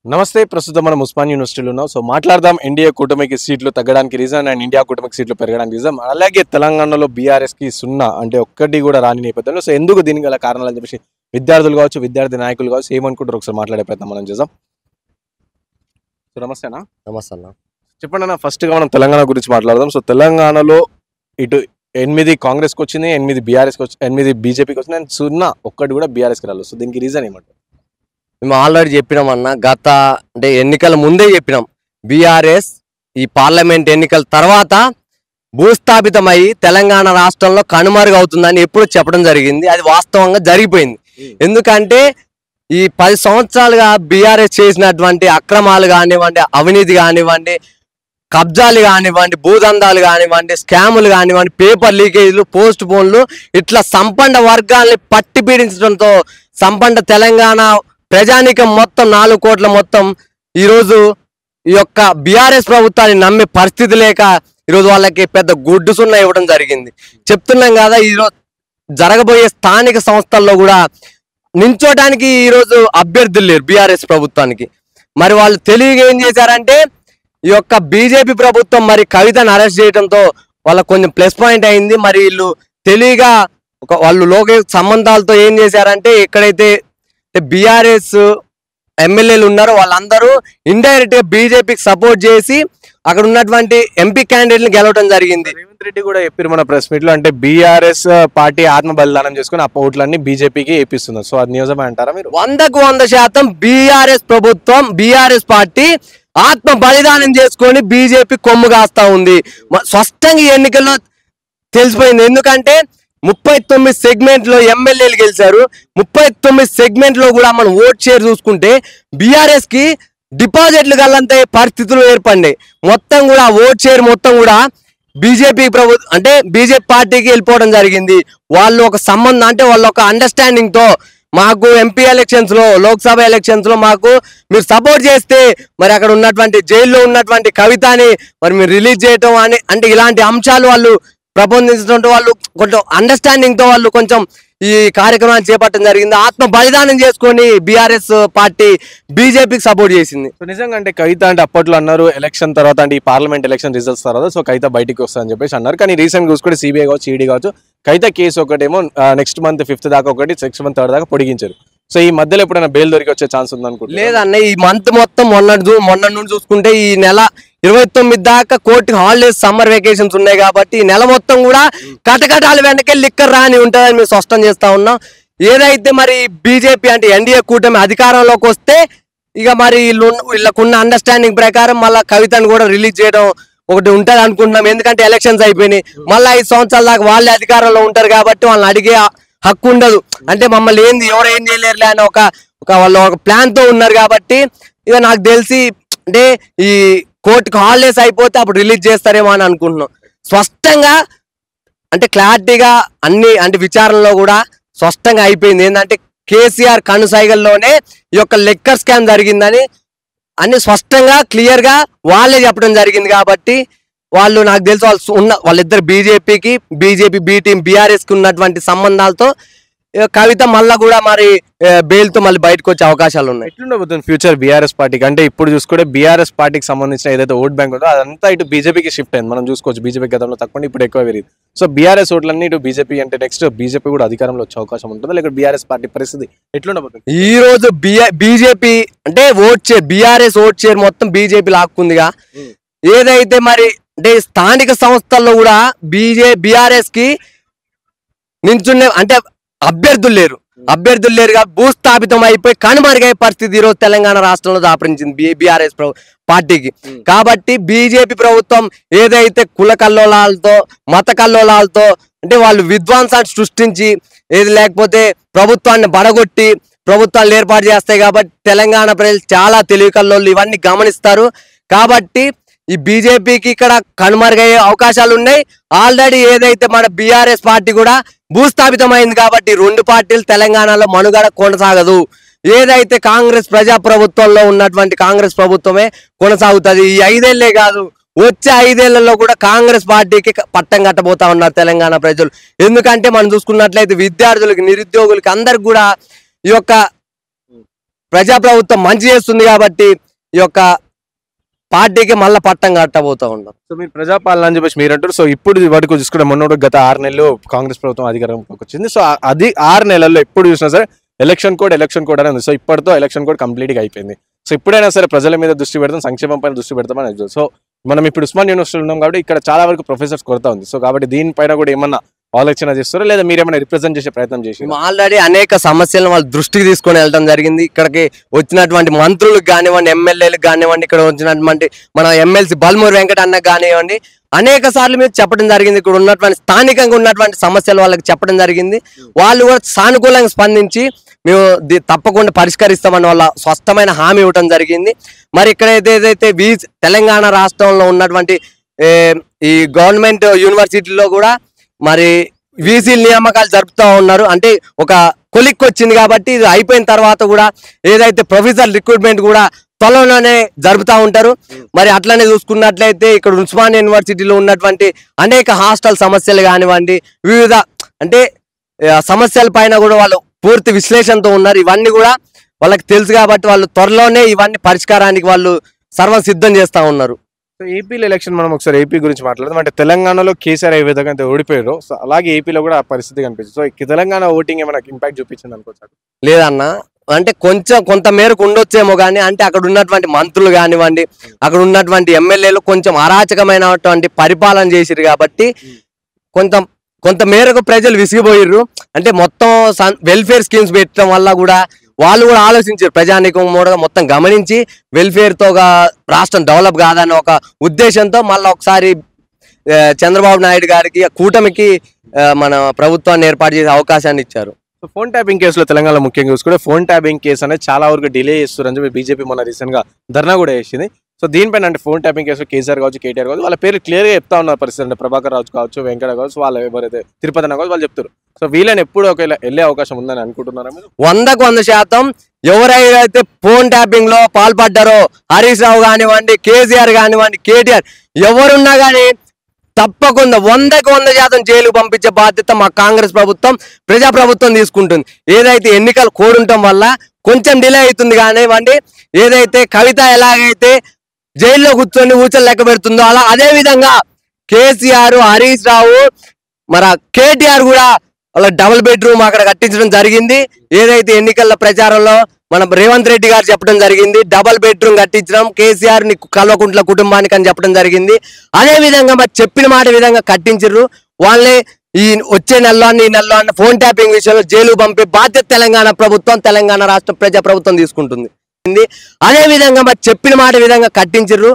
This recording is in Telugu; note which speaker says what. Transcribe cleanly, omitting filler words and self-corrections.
Speaker 1: నమస్తే. ప్రస్తుతం మనం ఉస్మాన్ యూనివర్సిటీలో ఉన్నాం. సో మాట్లాడదాం ఎన్డీఏ కూటమికి సీట్లు తగ్గడానికి రీజన్ అండ్ ఇండియా కూటమికి సీట్లు పెరగడానికి రీజన్, అలాగే తెలంగాణలో బీఆర్ఎస్ కి 0 అంటే ఒక్కటి కూడా రాని నేపథ్యంలో సో ఎందుకు దీనికి గల కారణాలు అని చెప్పేసి విద్యార్థులు కావచ్చు, విద్యార్థి నాయకులు కావచ్చు ఏమనుకుంటారు ఒకసారి మాట్లాడే ప్రయత్నం మనం చేద్దాం. సో నమస్తే అన్న.
Speaker 2: నమస్తే అన్న.
Speaker 1: చెప్పండి అన్న, ఫస్ట్ గా మనం తెలంగాణ గురించి మాట్లాడదాం. సో తెలంగాణలో ఇటు 8 కాంగ్రెస్కి వచ్చింది, 8 బీఆర్ఎస్కి వచ్చి, 8 బీజేపీకి వచ్చింది అండ్ 0 ఒక్కటి కూడా బీఆర్ఎస్కి రాలేదు. సో దీనికి రీజన్ ఏమంటారు?
Speaker 2: మేము ఆల్రెడీ చెప్పినాం అన్న, గత అంటే ఎన్నికల ముందే చెప్పినాం. బీఆర్ఎస్ ఈ పార్లమెంట్ ఎన్నికల తర్వాత భూస్థాపితమై తెలంగాణ రాష్ట్రంలో కనుమరుగవుతుందని ఎప్పుడు చెప్పడం జరిగింది. అది వాస్తవంగా జరిగిపోయింది. ఎందుకంటే ఈ 10 సంవత్సరాలుగా బీఆర్ఎస్ చేసినటువంటి అక్రమాలు కానివ్వండి, అవినీతి కానివ్వండి, కబ్జాలు కానివ్వండి, భూదందాలు కానివ్వండి, స్కాములు కానివ్వండి, పేపర్ లీకేజీలు, పోస్ట్ పోన్లు, ఇట్లా సంపన్న వర్గాల్ని పట్టి పీడించడంతో సంపన్న తెలంగాణ ప్రజానీకం మొత్తం 4 కోట్ల మొత్తం ఈరోజు ఈ యొక్క బీఆర్ఎస్ ప్రభుత్వాన్ని నమ్మే పరిస్థితి లేక ఈరోజు వాళ్ళకి పెద్ద గుడ్డు సున్నా ఇవ్వడం జరిగింది. చెప్తున్నాం కదా, ఈరోజు జరగబోయే స్థానిక సంస్థల్లో కూడా నించోటానికి ఈరోజు అభ్యర్థులు లేరు బీఆర్ఎస్ ప్రభుత్వానికి. మరి వాళ్ళు తెలివిగా ఏం చేశారంటే ఈ యొక్క బీజేపీ ప్రభుత్వం మరి కవితను అరెస్ట్ చేయడంతో వాళ్ళకు కొంచెం ప్లస్ పాయింట్ అయింది. మరి వీళ్ళు తెలివిగా వాళ్ళు లోక సంబంధాలతో ఏం చేశారంటే ఎక్కడైతే బీఆర్ఎస్ ఎమ్మెల్యేలు ఉన్నారో వాళ్ళందరూ ఇండైరెక్ట్ గా బీజేపీకి సపోర్ట్ చేసి అక్కడ ఉన్నటువంటి ఎంపీ క్యాండిడేట్ ని గెలవడం జరిగింది.
Speaker 1: రేవంత్ రెడ్డి కూడా చెప్పారు మన ప్రెస్ మీట్ లో, అంటే బీఆర్ఎస్ పార్టీ ఆత్మ బలిదానం చేసుకుని ఆ ఓట్లన్నీ బీజేపీకి ఏపిస్తున్నారు. సో అది నిజమే అంటారా మీరు?
Speaker 2: 100% బీఆర్ఎస్ ప్రభుత్వం, బీఆర్ఎస్ పార్టీ ఆత్మ బలిదానం చేసుకొని బీజేపీ కొమ్ము కాస్తా ఉంది. స్పష్టంగా ఈ ఎన్నికల్లో తెలిసిపోయింది. ఎందుకంటే 39 సెగ్మెంట్ లో ఎమ్మెల్యేలు గెలిచారు. 39 సెగ్మెంట్ లో కూడా మనం ఓట్ షేర్ చూసుకుంటే బీఆర్ఎస్ కి డిపాజిట్లు గల్లంత పరిస్థితులు ఏర్పడినాయి. మొత్తం కూడా ఓట్ షేర్ మొత్తం కూడా బీజేపీ ప్రభుత్వం అంటే బీజేపీ పార్టీకి వెళ్ళిపోవడం జరిగింది. వాళ్ళు ఒక సంబంధం అంటే వాళ్ళ ఒక అండర్స్టాండింగ్ తో మాకు ఎంపీ ఎలక్షన్స్ లో, లోక్సభ ఎలక్షన్స్ లో మాకు మీరు సపోర్ట్ చేస్తే మరి అక్కడ ఉన్నటువంటి జైల్లో ఉన్నటువంటి కవితని మరి మీరు రిలీజ్ చేయటం అని అంటే ఇలాంటి అంశాలు వాళ్ళు ప్రబోధించడం, వాళ్ళు కొంచెం అండర్స్టాండింగ్ తో వాళ్ళు కొంచెం ఈ కార్యక్రమాన్ని చేపట్టడం జరిగింది. ఆత్మ బలిదానం చేసుకొని బీఆర్ఎస్ పార్టీ బీజేపీకి సపోర్ట్ చేసింది.
Speaker 1: సో నిజంగా అంటే కవిత అంటే అప్పట్లో అన్నారు ఎలక్షన్ తర్వాత అంటే ఈ పార్లమెంట్ ఎలక్షన్ రిజల్ట్స్ తర్వాత సో కవిత బయటికి వస్తుందని చెప్పేసి అన్నారు. కానీ రీసెంట్ చూసుకుంటే సిబిఐ కావచ్చు, ఈడీ కావచ్చు, కవిత కేసు ఒకటేమో నెక్స్ట్ మంత్ 5th దాకా ఒకటి, నెక్స్ట్ మంత్ 3rd దాకా పొడిగించారు. సో ఈ మధ్యలో ఎప్పుడైనా బెయిల్ దొరికి వచ్చే ఛాన్స్ ఉంది?
Speaker 2: లేదన్న, ఈ మంత్ మొత్తం మొన్న నుండి చూసుకుంటే ఈ నెల 29 దాకా కోర్టు హాలిడేస్, సమ్మర్ వెకేషన్స్ ఉన్నాయి కాబట్టి ఈ నెల మొత్తం కూడా కటకటాలు వెనకే లిక్కర్ రాని ఉంటుందని మేము స్పష్టం చేస్తా ఉన్నాం. ఏదైతే మరి బీజేపీ అంటే ఎన్డీఏ కూటమి అధికారంలోకి వస్తే ఇక మరి వీళ్ళకున్న అండర్స్టాండింగ్ ప్రకారం మళ్ళీ కవితను కూడా రిలీజ్ చేయడం ఒకటి ఉంటుంది అనుకుంటున్నాం. ఎందుకంటే ఎలక్షన్స్ అయిపోయినాయి, మళ్ళీ 5 సంవత్సరాల దాకా వాళ్ళే అధికారంలో ఉంటారు కాబట్టి వాళ్ళని అడిగే హక్కు ఉండదు. అంటే మమ్మల్ని ఎవరు ఏం చేయలేరులే అని వాళ్ళు ఒక ప్లాన్ తో ఉన్నారు కాబట్టి ఇక నాకు తెలిసి అంటే ఈ కోర్టుకు హాలిడేస్ అయిపోతే అప్పుడు రిలీజ్ చేస్తారేమో అని అనుకుంటున్నాం. స్పష్టంగా అంటే క్లారిటీగా అన్ని అంటే విచారణలో కూడా స్పష్టంగా అయిపోయింది. ఏంటంటే కేసీఆర్ కనుసైగల్లోనే ఈ యొక్క లిక్కర్ స్కామ్ జరిగిందని అన్ని స్పష్టంగా క్లియర్ గా వాళ్ళే చెప్పడం జరిగింది. కాబట్టి వాళ్ళు నాకు తెలిసి వాళ్ళిద్దరు బీజేపీ బి టీం బీఆర్ఎస్ కి ఉన్నటువంటి సంబంధాలతో కవిత మళ్ళా కూడా మరి బెయిల్ తో మళ్ళీ బయటకు వచ్చే అవకాశాలు ఉన్నాయి.
Speaker 1: ఎట్లుండబోతుంది ఫ్యూచర్ బీఆర్ఎస్ పార్టీకి? అంటే ఇప్పుడు చూసుకుంటే బీఆర్ఎస్ పార్టీకి సంబంధించిన ఏదైతే ఓట్ బ్యాంక్ ఉందో అదంతా ఇటు బీజేపీకి షిఫ్ట్ అయింది. మనం చూసుకోవచ్చు బీజేపీ గతంలో తక్కువ, ఇప్పుడు ఎక్కువ పెరిగింది. సో బీఆర్ఎస్ ఓట్లన్నీ ఇటు బీజేపీ అంటే నెక్స్ట్ బీజేపీ కూడా అధికారంలో వచ్చే అవకాశం ఉంటుంది. లేకపోతే బీఆర్ఎస్ పార్టీ పరిస్థితి ఎట్లుండబోతుంది?
Speaker 2: ఈ రోజు బీజేపీ అంటే బీఆర్ఎస్ ఓట్ షేర్ మొత్తం బీజేపీ లాక్కుందిగా. ఏదైతే మరి అంటే స్థానిక సంస్థల్లో కూడా బీఆర్ఎస్ కి నించునే అంటే అభ్యర్థులు లేరుగా భూస్థాపితం అయిపోయి కనుమరుగయ్యే పరిస్థితి ఈరోజు తెలంగాణ రాష్ట్రంలో దాపరించింది బీఆర్ఎస్ పార్టీకి. కాబట్టి బీజేపీ ప్రభుత్వం ఏదైతే కుల కల్లోలాలతో, మత కల్లోలాలతో అంటే వాళ్ళు విధ్వంసాన్ని సృష్టించి ఏది లేకపోతే ప్రభుత్వాన్ని బడగొట్టి ప్రభుత్వాలు ఏర్పాటు చేస్తాయి. కాబట్టి తెలంగాణ ప్రజలు చాలా తెలివి కల్లోళ్ళు ఇవన్నీ గమనిస్తారు. కాబట్టి ఈ బీజేపీకి ఇక్కడ కనుమరుగయ్యే అవకాశాలు ఉన్నాయి. ఆల్రెడీ ఏదైతే మన బీఆర్ఎస్ పార్టీ కూడా భూస్థాపితమైంది కాబట్టి 2 పార్టీలు తెలంగాణలో మనుగడ కొనసాగదు. ఏదైతే కాంగ్రెస్ ప్రజాప్రభుత్వంలో ఉన్నటువంటి కాంగ్రెస్ ప్రభుత్వమే కొనసాగుతుంది. ఈ 5 ఏళ్లే కాదు, వచ్చే 5 ఏళ్లలో కూడా కాంగ్రెస్ పార్టీకి పట్టం కట్టబోతా ఉన్నారు తెలంగాణ ప్రజలు. ఎందుకంటే మనం చూసుకున్నట్లయితే విద్యార్థులకి, నిరుద్యోగులకి అందరికి కూడా ఈ యొక్క ప్రజాప్రభుత్వం మంచి చేస్తుంది కాబట్టి ఈ యొక్క పార్టీకి మళ్ళీ పట్టం కట్టబోతా ఉన్నాం.
Speaker 1: సో మీరు ప్రజాపాలన అని చెప్పేసి మీరు అంటారు. సో ఇప్పుడు వరకు చూసుకుంటే మొన్న గత 6 నెలలు కాంగ్రెస్ ప్రభుత్వం అధికారంలోకి వచ్చింది. సో అది 6 నెలల్లో ఎప్పుడు చూసినా సరే ఎలక్షన్ కోడ్ అని ఉంది. సో ఇప్పటితో ఎలక్షన్ కోడ్ కంప్లీట్గా అయిపోయింది. సో ఇప్పుడైనా సరే ప్రజల మీద దృష్టి పెడతాం, సంక్షేమం పైన దృష్టి పెడతామని. సో మనం ఇప్పుడు ఉస్మాన్ యూనివర్సిటీలో ఉన్నాం కాబట్టి ఇక్కడ చాలా వరకు ప్రొఫెసర్స్ కొరత ఉంది. సో కాబట్టి దీనిపైన కూడా ఏమన్నా ఆలోచన చేస్తారా, లేదా మీరేమైనా రిప్రజెంట్ చేసే ప్రయత్నం చేసి?
Speaker 2: ఆల్రెడీ అనేక సమస్యలను వాళ్ళ దృష్టికి తీసుకొని వెళ్ళడం జరిగింది. ఇక్కడికి వచ్చినటువంటి మంత్రులకు కానివ్వండి, ఎమ్మెల్యేలకు కానివ్వండి, ఇక్కడ వచ్చినటువంటి మన ఎమ్మెల్సీ బల్మూరి వెంకట అన్నకు కానివ్వండి, అనేక సార్లు మీరు చెప్పడం జరిగింది. ఇక్కడ ఉన్నటువంటి స్థానికంగా ఉన్నటువంటి సమస్యలు వాళ్ళకి చెప్పడం జరిగింది. వాళ్ళు కూడా సానుకూలంగా స్పందించి మేము తప్పకుండా పరిష్కరిస్తామని వాళ్ళ స్పష్టమైన హామీ ఇవ్వడం జరిగింది. మరి ఇక్కడ ఏదైతే తెలంగాణ రాష్ట్రంలో ఉన్నటువంటి ఈ గవర్నమెంట్ యూనివర్సిటీలో కూడా మరి వీసీ నియామకాలు జరుపుతూ ఉన్నారు. అంటే ఒక కొలిక్ వచ్చింది కాబట్టి ఇది అయిపోయిన తర్వాత కూడా ఏదైతే ప్రొఫెసర్ రిక్రూట్మెంట్ కూడా త్వరలోనే జరుపుతూ ఉంటారు. మరి అట్లనే చూసుకున్నట్లయితే ఇక్కడ ఉస్మాన్ యూనివర్సిటీలో ఉన్నటువంటి అనేక హాస్టల్ సమస్యలు కానివ్వండి, వివిధ అంటే సమస్యల పైన కూడా వాళ్ళు పూర్తి విశ్లేషణతో ఉన్నారు. ఇవన్నీ కూడా వాళ్ళకి తెలుసు కాబట్టి వాళ్ళు త్వరలోనే ఇవన్నీ పరిష్కారానికి వాళ్ళు సర్వం సిద్ధం చేస్తూ ఉన్నారు.
Speaker 1: సో ఏపీలో ఎలక్షన్ మనం ఒకసారి ఏపీ గురించి మాట్లాడదాం. అంటే తెలంగాణలో కేసీఆర్ ఏ విధంగా అయితే ఓడిపోయారో సో అలాగే ఏపీలో కూడా ఆ పరిస్థితి కనిపిస్తుంది. సో తెలంగాణ ఓటింగ్ ఏమైనా ఇంపాక్ట్ చూపించింది అనుకోవచ్చు?
Speaker 2: లేదన్న, అంటే కొంత మేరకు ఉండొచ్చేమో కానీ అంటే అక్కడ ఉన్నటువంటి మంత్రులు కానివ్వండి, అక్కడ ఉన్నటువంటి ఎమ్మెల్యేలు కొంచెం అరాచకమైనటువంటి పరిపాలన చేసిరు కాబట్టి కొంత మేరకు ప్రజలు విసిగిపోయిర్రు. అంటే మొత్తం వెల్ఫేర్ స్కీమ్స్ పెట్టడం వల్ల కూడా వాళ్ళు కూడా ఆలోచించారు. ప్రజానీకం కూడా మొత్తం గమనించి వెల్ఫేర్తో రాష్ట్రం డెవలప్ కాదన్న ఒక ఉద్దేశంతో మళ్ళీ ఒకసారి చంద్రబాబు నాయుడు గారికి కూటమికి మన ప్రభుత్వాన్ని ఏర్పాటు చేసే అవకాశాన్ని ఇచ్చారు.
Speaker 1: సో ఫోన్ ట్యాపింగ్ కేసులో తెలంగాణలో ముఖ్యంగా చూసుకుంటే ఫోన్ ట్యాపింగ్ కేసు అనేది చాలా వరకు డిలే చేస్తారని చెప్పి బీజేపీ మొన్న రీసెంట్ గా ధర్నా కూడా చేసింది. సో దీనిపైన అంటే ఫోన్ ట్యాపింగ్ కేసు కేసీఆర్ కావచ్చు, కేటీఆర్ కావచ్చు, వాళ్ళ పేరు క్లియర్గా చెప్తా ఉన్నారు పరిస్థితి. అంటే ప్రభాకర్ రాజు కావచ్చు, వెంకట కావచ్చు, వాళ్ళు ఎవరైతే తిరుపతి అన్న కావచ్చు వాళ్ళు చెప్తారు. సో వీళ్ళని ఎప్పుడు ఒకవేళ వెళ్ళే అవకాశం ఉందని అనుకుంటున్నారా మీరు?
Speaker 2: 100% ఎవరైతే ఫోన్ ట్యాపింగ్ లో పాల్పడ్డారో హరీష్ రావు కానివ్వండి, కేసీఆర్ కానివ్వండి, కేటీఆర్ ఎవరున్నా కానీ తప్పకుండా 100% జైలు పంపించే బాధ్యత మా కాంగ్రెస్ ప్రభుత్వం, ప్రజాప్రభుత్వం తీసుకుంటుంది. ఏదైతే ఎన్నికల కోడ్ ఉండటం వల్ల కొంచెం డిలే అవుతుంది కానివ్వండి, ఏదైతే కవిత ఎలాగైతే జైల్లో కూర్చొని ఊచలు లెక్క పెడుతుందో అలా అదే విధంగా కేసీఆర్, హరీష్ రావు, మరి కేటీఆర్ కూడా అలా డబుల్ బెడ్రూమ్ అక్కడ కట్టించడం జరిగింది. ఏదైతే ఎన్నికల ప్రచారంలో మన రేవంత్ రెడ్డి గారు చెప్పడం జరిగింది, డబుల్ బెడ్రూమ్ కట్టించడం కేసీఆర్ ని కల్వకుంట్ల కుటుంబానికి అని చెప్పడం జరిగింది. అదే విధంగా మరి చెప్పిన మాట విధంగా కట్టించారు. వాళ్ళే ఈ వచ్చే నెలలో ఈ నెలలో అన్న ఫోన్ ట్యాపింగ్ విషయంలో జైలు పంపే బాధ్యత తెలంగాణ ప్రభుత్వం, తెలంగాణ రాష్ట్ర ప్రజా ప్రభుత్వం తీసుకుంటుంది. అదే విధంగా మరి చెప్పిన మాట విధంగా కట్టించారు.